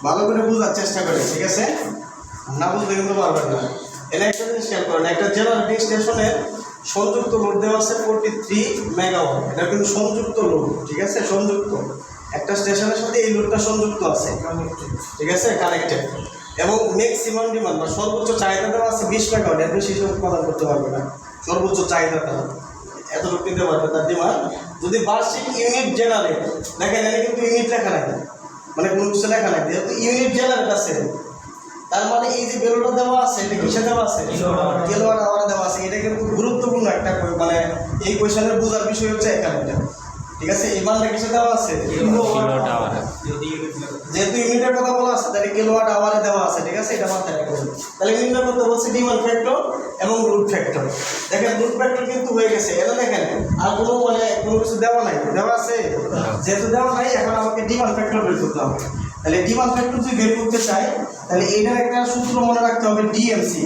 ভালো করে বোঝার চেষ্টা করে, ঠিক আছে? না বুঝলে কিন্তু পারবেন না। এখানে একটা জিনিস খেয়াল করেন, একটা জেনারেটিং স্টেশনের সংযুক্ত লোড দেওয়া আছে 43 মেগাওয়াট। এটা কিন্তু সংযুক্ত লোড, ঠিক আছে? সংযুক্ত একটা স্টেশনের সাথে এই লোডটা সংযুক্ত আছে, ঠিক আছে, কানেক্টেড। এবং ম্যাক্সিমাম ডিমান্ড বা সর্বোচ্চ চাহিদা দেওয়া আছে 20 মেগাওয়াট। এর বেশি হিসাব প্রদান করতে পারবে না, সর্বোচ্চ চাহিদাটা এতটুকু নিতে পারবে তার ডিমান্ড। যদি বার্ষিক ইউনিট জেনারেট, দেখেন এখানে কিন্তু ইউনিট লেখা নাই, মানে কোনো কিছু লেখা নাই, যেহেতু ইউনিট জেনারেট আছে তার মানে এই যে ভ্যালুটা দেওয়া আছে এটা কিসে দেওয়া আছে? কিলোওয়াট আওয়ারে দেওয়া আছে। এটা কিন্তু গুরুত্বপূর্ণ একটা মানে এই কোয়েশ্চেনের বোঝার বিষয় হচ্ছে এখানে, ঠিক আছে? এই মানটা কিসে দেওয়া আছে? কিলোওয়াট আওয়ারে। যেহেতু ইউনিটের কথা বলা আছে তাহলে কিলোওয়াট আওয়ারে দেওয়া আছে, ঠিক আছে? এটা মাথায় রাখবেন। তাহলে নির্ণয় করতে বলছে ডিমান্ড ফ্যাক্টর এবং রুট ফ্যাক্টর। দেখেন রুট ফ্যাক্টর কিন্তু হয়ে গেছে, এটা দেখেন আর কোনো মানে কোনো কিছু দেওয়া নাই, দেওয়া আছে? যেহেতু দেওয়া নাই এখন আমাকে ডিমান্ড ফ্যাক্টর বের করতে হবে। তাহলে ডিমান্ড ফ্যাক্টর যদি বের করতে চাই তাহলে এইটার একটা সূত্র মনে রাখতে হবে, ডিএমসি,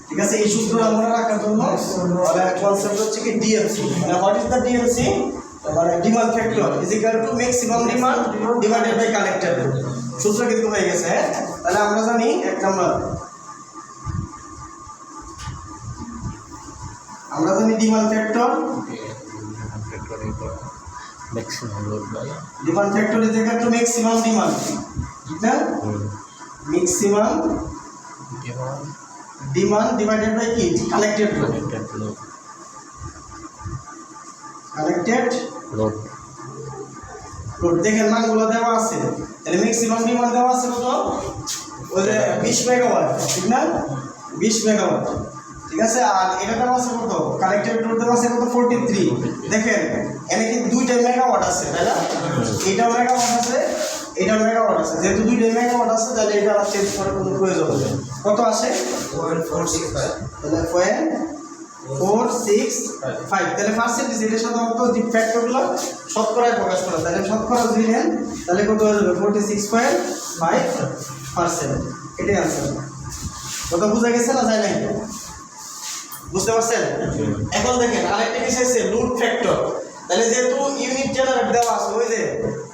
ঠিক আছে? এই সূত্রটা মনে রাখার জন্য কনসেপ্ট হচ্ছে কি ডিএমসি, মানে হোয়াট ইজ দ্য ডিএমসি, মানে demand factor is equal to maximum demand divided by connected load. সূত্র কিন্তু হয়ে গেছে, হ্যাঁ? তাহলে আমরা জানি এক নাম্বার, আমরা জানি demand factor, maximum load by demand factor is equal to maximum demand, ঠিক না? ম্যাক্সিমাম ডিমান্ড ডিভাইডেড বাই কি? Connected load, connected load. Load দেখেন মানগুলো দেওয়া আছে। তাহলে ম্যাক্সিমাম ডিমান্ড দেওয়া আছে কত? ওই যে 20 মেগাওয়াট, ঠিক না? 20 মেগাওয়াট, ঠিক আছে? আর এটা দেওয়া আছে কত? কানেক্টেড লোড দেওয়া আছে কত? 43। দেখেন এখানে কিন্তু দুইটা মেগাওয়াট আছে, তাই না? এইটা মেগাওয়াট আছে, এটা মেগাওয়াট আছে। যেহেতু দুইটা মেগাওয়াট আছে তাহলে এটা আর চেঞ্জ করার কোনো প্রয়োজন নেই। কত আসে? 0.465। তাহলে 0.465। তাহলে পার্সেন্টেজ এটা সাধারণত যে ফ্যাক্টরগুলো শতকরায় প্রকাশ করে, তাহলে শতকরা যদি নেন তাহলে কত হয়ে যাবে? 46.5%। এটাই আনসার। কথা বোঝা গেছে না? যায় নাই? বুঝতে পারছেন? এখন দেখেন আরেকটা কি আছে, লোড ফ্যাক্টর। তাহলে যেহেতু ইউনিট জেনারেট দেওয়া আছে, ওই যে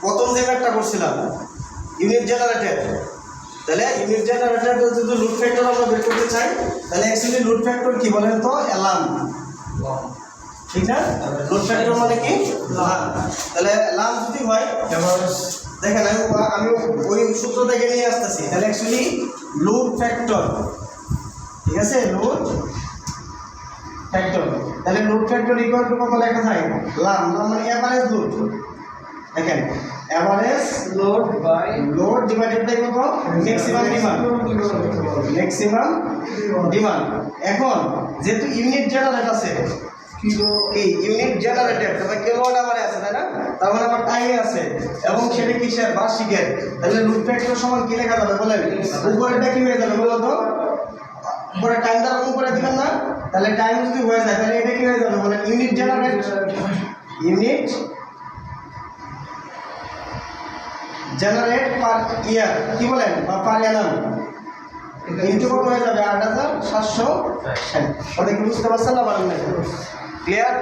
প্রথম যে ম্যাথটা করছিলাম ইউনিট জেনারেটেড, তাহলে ইউনিট জেনারেটেড যদি লোড ফ্যাক্টর আমরা বের করতে চাই তাহলে অ্যাকচুয়ালি লোড ফ্যাক্টর কি বলেন তো? অ্যালার্ম, ঠিক না? লোড ফ্যাক্টর মানে কি? লাম। তাহলে লাম যদি হয়, দেখেন আমি ওই সূত্র থেকে নিয়ে আসতেছি। তাহলে অ্যাকচুয়ালি লোড ফ্যাক্টর, ঠিক আছে? লোড ফ্যাক্টর, তাহলে লোড ফ্যাক্টর ইকুয়াল টু কত লেখা যায়? লাম। লাম মানে এভারেজ লোড। দেখেন average load by load divided by কত? Maximum demand, maximum demand. এখন যেহেতু ইউনিট জেনারেট আছে, কিলো কি ইউনিট জেনারেটেড, তবে কিলোওয়াট আওয়ারে আছে, তাই না? তার মানে আমার টাইমে আছে এবং সেটা কিসের? বার্ষিকের। তাহলে লোড ফ্যাক্টর সমান কি লেখা যাবে বলেন? উপরেরটা কি হয়ে যাবে বলো তো? উপরে টাইম দ্বারা গুণ করে দিবেন না? তাহলে টাইম যদি হয়ে যায় তাহলে এটা কি হয়ে যাবে বলেন? ইউনিট জেনারেট, ইউনিট জেনারেট পার ইয়ার, কি বলেন? বা পার অ্যানাম ইনটু কত হয়ে যাবে? 8760। ওটা কি বুঝতে পারছেন না? বলেন না? ক্লিয়ার?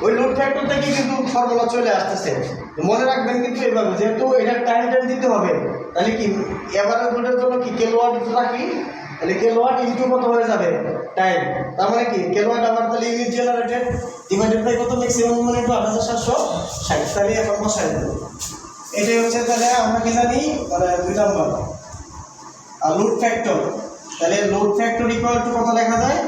ওই লোড ফ্যাক্টর থেকে কিন্তু ফর্মুলা চলে আসতেছে, মনে রাখবেন কিন্তু এইভাবে, যেহেতু এটা টাইম দিতে হবে তাহলে কি এভারেজ লোডের জন্য কি কিলোওয়াট রাখি, তাহলে কিলোওয়াট ইনটু কত হয়ে যাবে? টাইম। তার মানে কি কিলোওয়াট আবার তাহলে ইউনিট জেনারেটেড ডিভাইডেড বাই কত? ম্যাক্সিমাম মানে 8760। তাহলে এখন বসাই দেবো। এটাই হচ্ছে তাহলে আমরা কি জানি মানে 2 নম্বর আর লোড ফ্যাক্টর। তাহলে লোড ফ্যাক্টর ইকুয়াল টু কত লেখা যায়?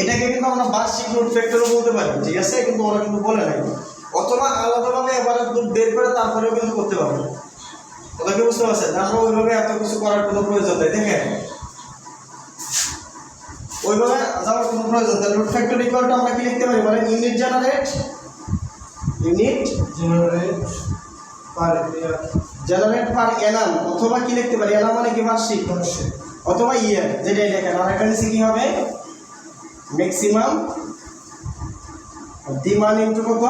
এটাকে কিন্তু আমরা বার্ষিক লোড ফ্যাক্টরও বলতে পারি, ঠিক আছে? কিন্তু ওরা কিন্তু বলে নাই, অথবা আলাদাভাবে এভারেজ লোড বের করে তারপরেও কিন্তু করতে পারবো। ওটা কি বুঝতে পারছেন? আমরা ওইভাবে এত কিছু করার কোনো প্রয়োজন নেই। দেখেন ওইভাবে যাওয়ার কোনো প্রয়োজন। তাহলে লোড ফ্যাক্টর ইকুয়াল টু আমরা কি লিখতে পারি বলেন? ইউনিট জেনারেট, ইউনিট জেনারেট পার ইয়ার, জেনারেট পার অ্যানাম, অথবা কি লিখতে পারি? অ্যানাম মানে কি? বার্ষিক, অথবা ইয়ার, যেটাই লেখেন। আর একটা নিচে কি হবে? ম্যাক্সিমাম ডিমান্ড ইনটু কত?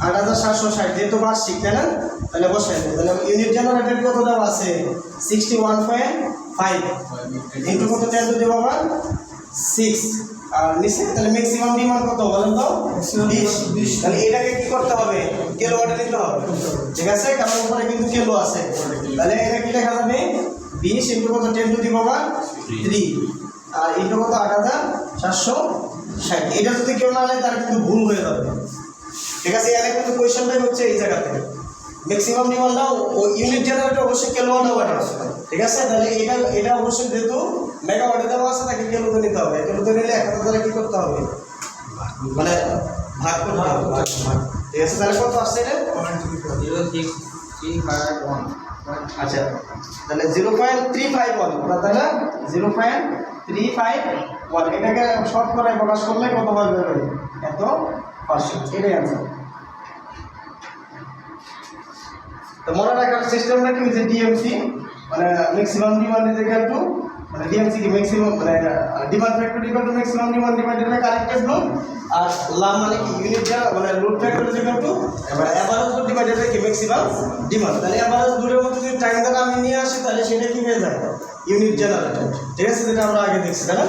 8760, যেহেতু বার্ষিক, তাই না? তাহলে বসাই দেন। তাহলে ইউনিট জেনারেটেড কত দেওয়া আছে? 61.5 ইনটু কত? 10 টু দি পাওয়ার 6 আর নিচে তাহলে ম্যাক্সিমাম ডিমান্ড কত বলেন তো 20 তাহলে এটাকে কি করতে হবে কিলোওয়াটে নিতে হবে ঠিক আছে কারণ উপরে কিন্তু কিলো আছে তাহলে এটা কি লেখা যাবে 20 ইনটু কত 10 to the power 3 R into কত 8760 এটা যদি কেউ না নেয় তার কিন্তু ভুল হয়ে যাবে ঠিক আছে এখানে কিন্তু কোশ্চেনটাই হচ্ছে এই জায়গাতে ম্যাক্সিমাম ডিমান্ড দাও ও ইউনিট জেনারেটর অবশ্যই কিলোওয়াট আওয়ারে আছে ঠিক আছে তাহলে এটা অবশ্যই যেহেতু মেগাওয়াটে দেওয়া আছে তাকে কিলোতে নিতে হবে কিলোতে নিলে একটা তাহলে কি করতে হবে মানে ভাগ করতে হবে ঠিক আছে তাহলে কত আসছে এটা 0.351 আচ্ছা তাহলে 0.351 তাহলে 0.351 এটাকে শর্ট করে প্রকাশ করলে কত হবে এত পার্সেন্ট এটাই आंसर তো মনে রাখার সিস্টেমটা কি হচ্ছে ডিএমসি মানে maximum demand is equal to মানে ডিএমসি কি ম্যাক্সিমাম মানে demand factor equal to maximum demand divided by connected load আর লাম মানে কি ইউনিট যা মানে load factor is equal to average load divided by কি ম্যাক্সিমাম ডিমান্ড তাহলে এভারেজ লোডের মধ্যে যদি টাইম দ্বারা আমি নিয়ে আসি তাহলে সেটা কি হয়ে যায় ইউনিট জেনারেটর ঠিক আছে যেটা আমরা আগে দেখছি তাই না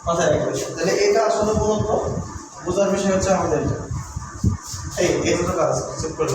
মাথায় রাখবেন তাহলে এটা আসলে মূলত বোঝার বিষয় হচ্ছে আমাদের এই দুটো কাজ চেক করব